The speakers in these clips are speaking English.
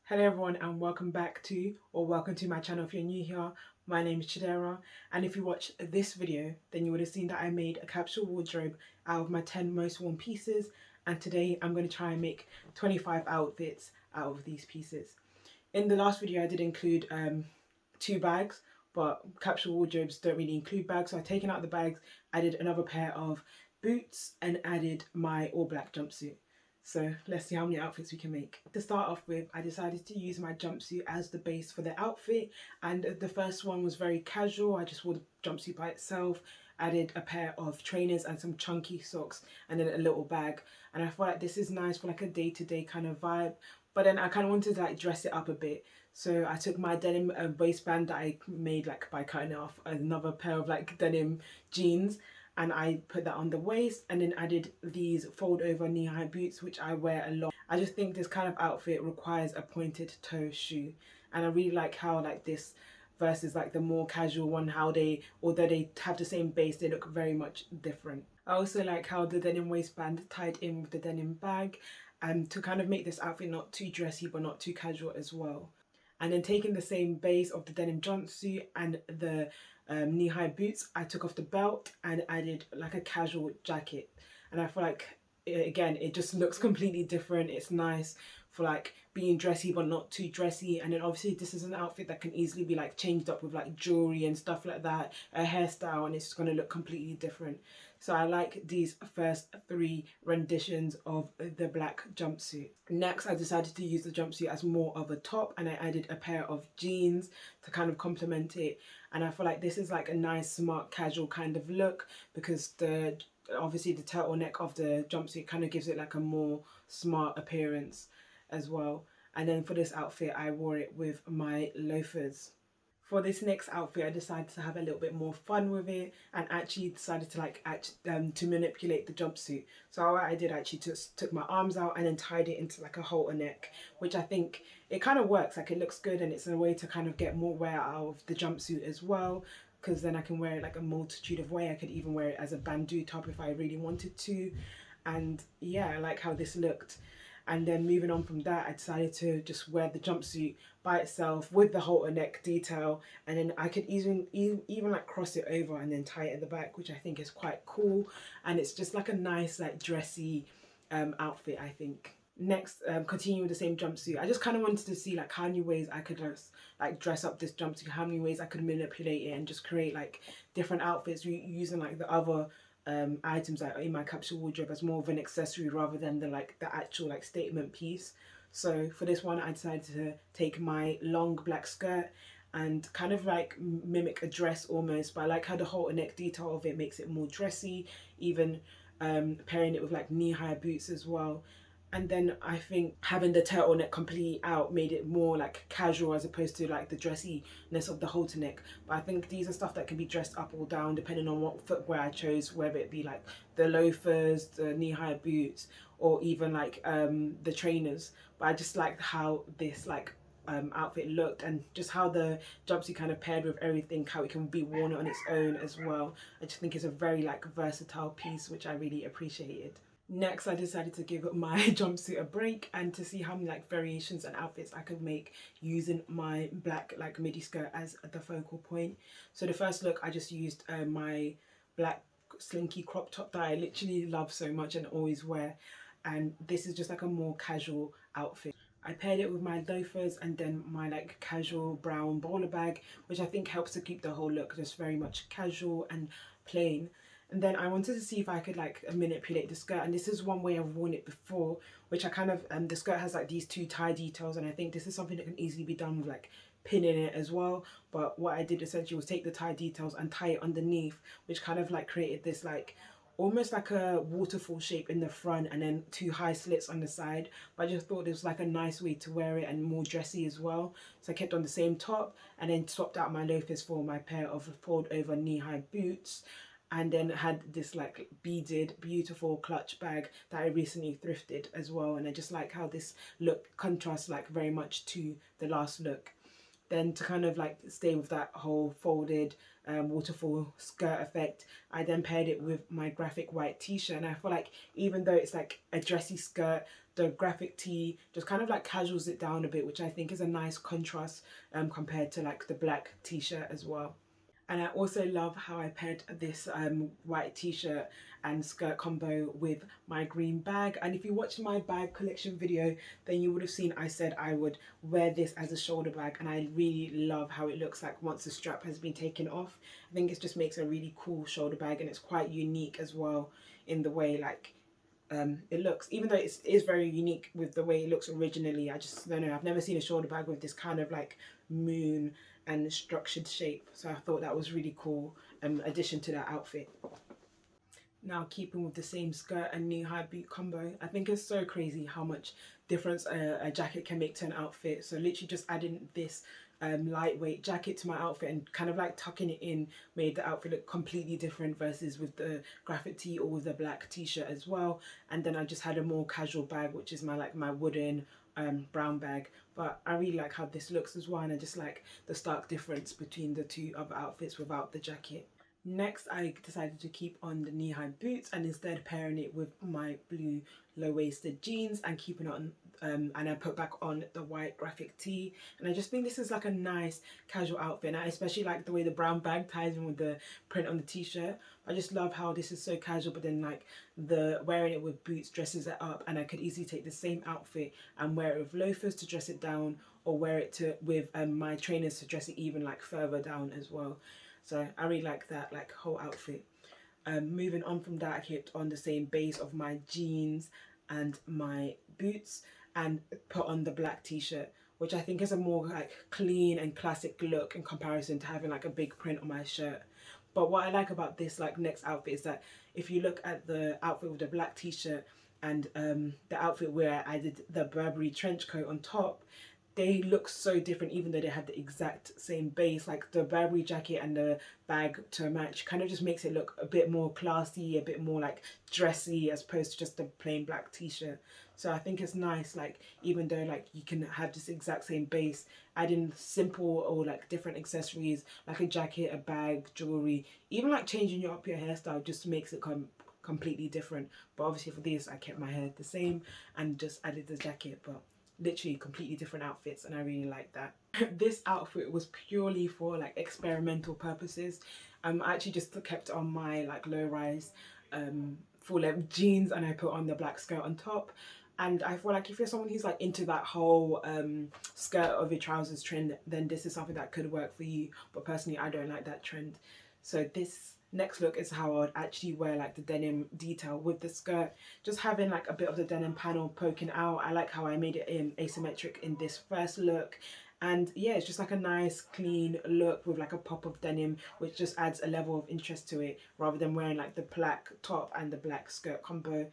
Hello everyone and welcome to my channel. If you're new here, my name is Chidera, and if you watch this video then you would have seen that I made a capsule wardrobe out of my 10 most worn pieces, and today I'm going to try and make 25 outfits out of these pieces. In the last video I did include 2 bags, but capsule wardrobes don't really include bags, so I've taken out the bags, added another pair of boots and added my all black jumpsuit. So let's see how many outfits we can make. To start off with, I decided to use my jumpsuit as the base for the outfit, and the first one was very casual. I just wore the jumpsuit by itself, added a pair of trainers and some chunky socks, and then a little bag. And I felt like this is nice for like a day-to-day kind of vibe, but then I kind of wanted to like dress it up a bit. So I took my denim waistband that I made like by cutting off another pair of like denim jeans, and I put that on the waist, and then added these fold over knee-high boots which I wear a lot. I just think this kind of outfit requires a pointed toe shoe, and I really like how like this versus like the more casual one, how they, although they have the same base, they look very much different. I also like how the denim waistband tied in with the denim bag, to kind of make this outfit not too dressy but not too casual as well. And then taking the same base of the denim jumpsuit and the knee-high boots, I took off the belt and added like a casual jacket, and I feel like again it just looks completely different. It's nice for like being dressy but not too dressy, and then obviously this is an outfit that can easily be like changed up with like jewelry and stuff like that, a hairstyle, and it's going to look completely different. So I like these first 3 renditions of the black jumpsuit. Next I decided to use the jumpsuit as more of a top, and I added a pair of jeans to kind of complement it, and I feel like this is like a nice smart casual kind of look, because obviously the turtleneck of the jumpsuit kind of gives it like a more smart appearance as well. And then for this outfit I wore it with my loafers. For this next outfit I decided to have a little bit more fun with it, and actually decided to like to manipulate the jumpsuit. So what I did, actually just took my arms out and then tied it into like a halter neck, which I think it kind of works, like it looks good, and it's a way to kind of get more wear out of the jumpsuit as well, because then I can wear it like a multitude of ways. I could even wear it as a bandeau top if I really wanted to, and yeah, I like how this looked. And then moving on from that, I decided to just wear the jumpsuit by itself with the halter neck detail, and then I could even like cross it over and then tie it at the back, which I think is quite cool, and it's just like a nice like dressy outfit, I think. Next, continue with the same jumpsuit. I just kind of wanted to see like how many ways I could just like dress up this jumpsuit, how many ways I could manipulate it and just create like different outfits using like the other items that are in my capsule wardrobe as more of an accessory rather than the actual like statement piece. So for this one I decided to take my long black skirt and kind of like mimic a dress almost, but I like how the halter neck detail of it makes it more dressy, even pairing it with like knee-high boots as well. And then I think having the turtleneck completely out made it more like casual as opposed to like the dressiness of the halter neck. But I think these are stuff that can be dressed up or down depending on what footwear I chose, whether it be like the loafers, the knee-high boots, or even like the trainers. But I just liked how this like outfit looked, and just how the jumpsuit kind of paired with everything, how it can be worn on its own as well. I just think it's a very like versatile piece, which I really appreciated. Next, I decided to give my jumpsuit a break and to see how many like variations and outfits I could make using my black like midi skirt as the focal point. So the first look, I just used my black slinky crop top that I literally love so much and always wear, and this is just like a more casual outfit. I paired it with my loafers and then my like casual brown bowler bag, which I think helps to keep the whole look just very much casual and plain. And then I wanted to see if I could like manipulate the skirt, and this is one way I've worn it before, which I kind of the skirt has like these 2 tie details, and I think this is something that can easily be done with like pinning it as well. But what I did essentially was take the tie details and tie it underneath, which kind of like created this like almost like a waterfall shape in the front and then 2 high slits on the side. But I just thought it was like a nice way to wear it and more dressy as well, so I kept on the same top and then swapped out my loafers for my pair of fold over knee-high boots, and then had this like beaded beautiful clutch bag that I recently thrifted as well. And I just like how this look contrasts like very much to the last look. then to kind of like stay with that whole folded waterfall skirt effect, I then paired it with my graphic white t-shirt. And I feel like even though it's like a dressy skirt, the graphic tee just kind of like casuals it down a bit, which I think is a nice contrast compared to like the black t-shirt as well. And I also love how I paired this white t-shirt and skirt combo with my green bag. And if you watched my bag collection video, then you would have seen I said I would wear this as a shoulder bag, and I really love how it looks like once the strap has been taken off. I think it just makes a really cool shoulder bag, and it's quite unique as well in the way like it looks, even though it is very unique with the way it looks originally. I just don't know, I've never seen a shoulder bag with this kind of like moon and structured shape, so I thought that was really cool addition to that outfit. Now, keeping with the same skirt and knee-high boot combo, I think it's so crazy how much difference a jacket can make to an outfit. So literally just adding this lightweight jacket to my outfit and kind of like tucking it in made the outfit look completely different versus with the graphic tee or with the black t-shirt as well. And then I just had a more casual bag, which is my wooden brown bag. But I really like how this looks as well, and I just like the stark difference between the two other outfits without the jacket. Next, I decided to keep on the knee-high boots and instead pairing it with my blue low-waisted jeans and keeping it on, and I put back on the white graphic tee. And I just think this is like a nice casual outfit, and I especially like the way the brown bag ties in with the print on the t-shirt. I just love how this is so casual, but then like the wearing it with boots dresses it up, and I could easily take the same outfit and wear it with loafers to dress it down, or wear it with my trainers to dress it even like further down as well. So I really like that like whole outfit. Moving on from that, I kept on the same base of my jeans and my boots and put on the black t-shirt, which I think is a more like clean and classic look in comparison to having like a big print on my shirt. But what I like about this like next outfit is that if you look at the outfit with the black t-shirt and the outfit where I did the Burberry trench coat on top, they look so different even though they have the exact same base. Like the Burberry jacket and the bag to match kind of just makes it look a bit more classy, a bit more like dressy as opposed to just the plain black t-shirt. So I think it's nice, like even though like you can have this exact same base, adding simple or like different accessories like a jacket, a bag, jewelry, even like changing up your hairstyle just makes it completely different. But obviously for this I kept my hair the same and just added the jacket, but literally completely different outfits, and I really like that. This outfit was purely for like experimental purposes. I actually just kept on my like low-rise full length jeans and I put on the black skirt on top. And I feel like if you're someone who's like into that whole skirt over trousers trend, then this is something that could work for you. But personally, I don't like that trend. So this next look is how I would actually wear like the denim detail with the skirt, just having like a bit of the denim panel poking out. I like how I made it asymmetric in this first look. And yeah, it's just like a nice clean look with like a pop of denim, which just adds a level of interest to it rather than wearing like the black top and the black skirt combo.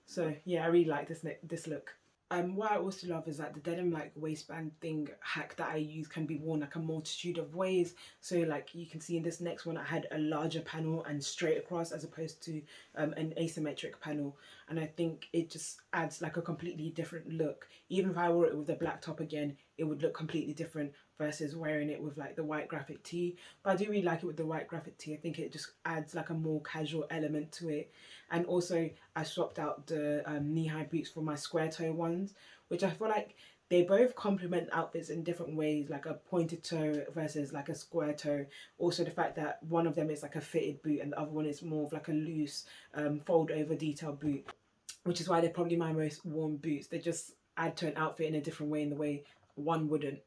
So yeah, I really like this look. What I also love is that the denim like waistband thing hack that I use can be worn like a multitude of ways. So like you can see in this next one I had a larger panel and straight across as opposed to an asymmetric panel, and I think it just adds like a completely different look. Even if I wore it with the black top again, it would look completely different versus wearing it with like the white graphic tee. But I do really like it with the white graphic tee. I think it just adds like a more casual element to it. And also I swapped out the knee-high boots for my square toe ones, which I feel like they both complement outfits in different ways, like a pointed toe versus like a square toe. Also the fact that one of them is like a fitted boot and the other one is more of like a loose fold over detail boot, which is why they're probably my most worn boots. They just add to an outfit in a different way in the way one wouldn't.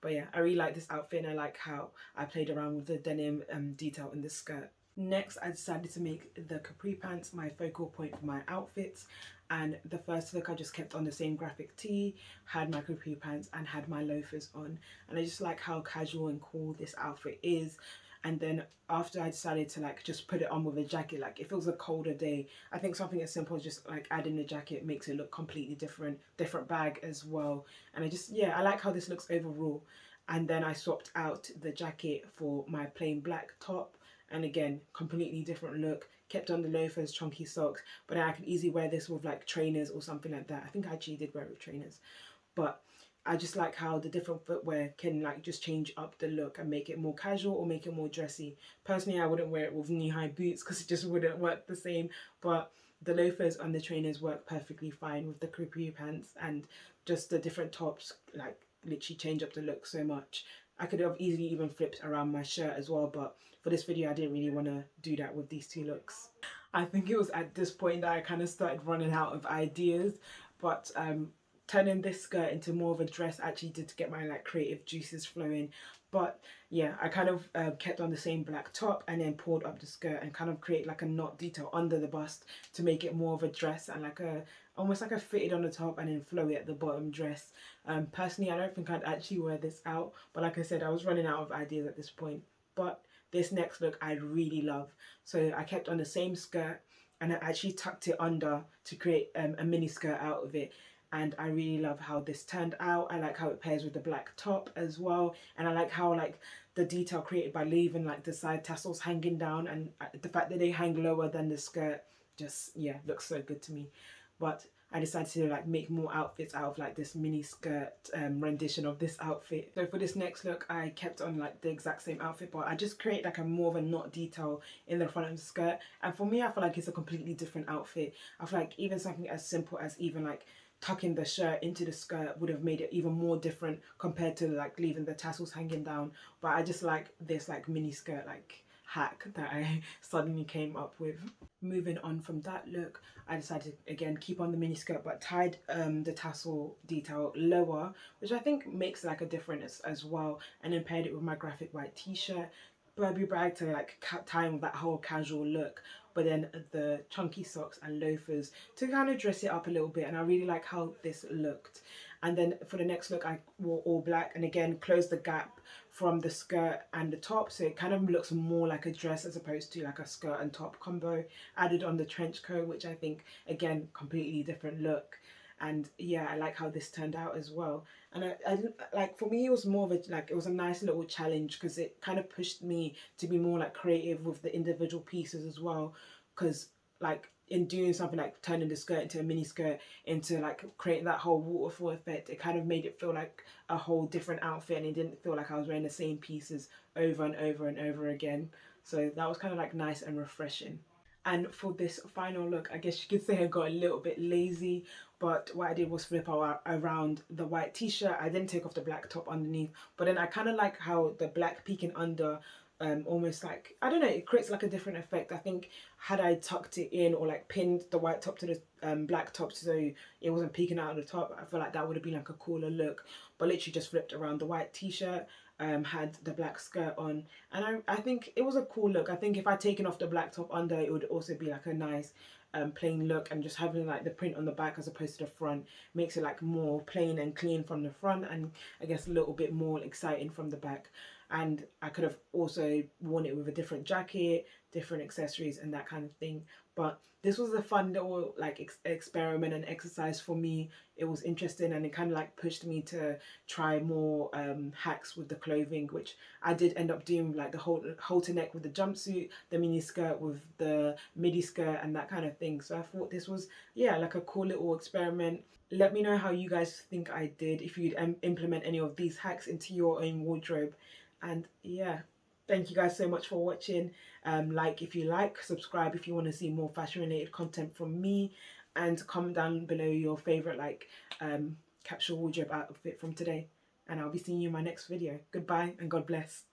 But yeah, I really like this outfit and I like how I played around with the denim detail in this skirt. Next, I decided to make the capri pants my focal point for my outfits. And the first look I just kept on the same graphic tee, had my capri pants and had my loafers on. And I just like how casual and cool this outfit is. And then after I decided to like just put it on with a jacket, like if it was a colder day, I think something as simple as just like adding the jacket makes it look completely different bag as well. And I just, yeah, I like how this looks overall. And then I swapped out the jacket for my plain black top, and again completely different look. Kept on the loafers, chunky socks, but I could easily wear this with like trainers or something like that. I think I actually did wear it with trainers, but I just like how the different footwear can like just change up the look and make it more casual or make it more dressy. Personally, I wouldn't wear it with knee-high boots because it just wouldn't work the same, but the loafers and the trainers work perfectly fine with the capri pants, and just the different tops like literally change up the look so much. I could have easily even flipped around my shirt as well, but for this video I didn't really want to do that with these two looks. I think it was at this point that I kind of started running out of ideas, but turning this skirt into more of a dress actually did get my like creative juices flowing. But yeah, I kind of kept on the same black top and then pulled up the skirt and kind of create like a knot detail under the bust to make it more of a dress, and like a almost like a fitted on the top and then flowy at the bottom dress. Personally, I don't think I'd actually wear this out, but like I said, I was running out of ideas at this point. But this next look I really love, so I kept on the same skirt and I actually tucked it under to create a mini skirt out of it. And I really love how this turned out. I like how it pairs with the black top as well, and I like how like the detail created by leaving like the side tassels hanging down, and the fact that they hang lower than the skirt just, yeah, looks so good to me. But I decided to like make more outfits out of like this mini skirt rendition of this outfit. So for this next look, I kept on like the exact same outfit, but I just created like a more of a knot detail in the front of the skirt. And for me, I feel like it's a completely different outfit. I feel like even something as simple as even like tucking the shirt into the skirt would have made it even more different compared to like leaving the tassels hanging down. But I just like this like mini skirt like hack that I suddenly came up with. Moving on from that look, I decided to again keep on the mini skirt but tied the tassel detail lower, which I think makes like a difference as well, and then paired it with my graphic white t-shirt, Burberry bag to like tie in with that whole casual look, but then the chunky socks and loafers to kind of dress it up a little bit, and I really like how this looked. And then for the next look I wore all black and again closed the gap from the skirt and the top, so it kind of looks more like a dress as opposed to like a skirt and top combo. Added on the trench coat, which I think again completely different look. And yeah, I like how this turned out as well. And I like, for me it was more of a like, it was a nice little challenge because it kind of pushed me to be more like creative with the individual pieces as well, because like in doing something like turning the skirt into a mini skirt into like creating that whole waterfall effect, it kind of made it feel like a whole different outfit, and it didn't feel like I was wearing the same pieces over and over and over again. So that was kind of like nice and refreshing. And for this final look, I guess you could say I got a little bit lazy, but what I did was flip around the white t-shirt. I didn't take off the black top underneath, but then I kind of like how the black peeking under almost like, I don't know, it creates like a different effect. I think had I tucked it in or like pinned the white top to the black top so it wasn't peeking out of the top, I feel like that would have been like a cooler look. But literally just flipped around the white t-shirt, had the black skirt on, and I think it was a cool look. I think if I'd taken off the black top under, it would also be like a nice plain look, and just having like the print on the back as opposed to the front makes it like more plain and clean from the front, and I guess a little bit more exciting from the back. And I could have also worn it with a different jacket, different accessories and that kind of thing. But this was a fun little like experiment and exercise for me. It was interesting, and it kind of like pushed me to try more hacks with the clothing, which I did end up doing, like the halter neck with the jumpsuit, the mini skirt with the midi skirt and that kind of thing. So I thought this was, yeah, like a cool little experiment. Let me know how you guys think I did, if you'd implement any of these hacks into your own wardrobe. And yeah, thank you guys so much for watching. Like if you like, subscribe if you want to see more fashion related content from me, and comment down below your favorite like capsule wardrobe outfit from today, and I'll be seeing you in my next video. Goodbye and God bless.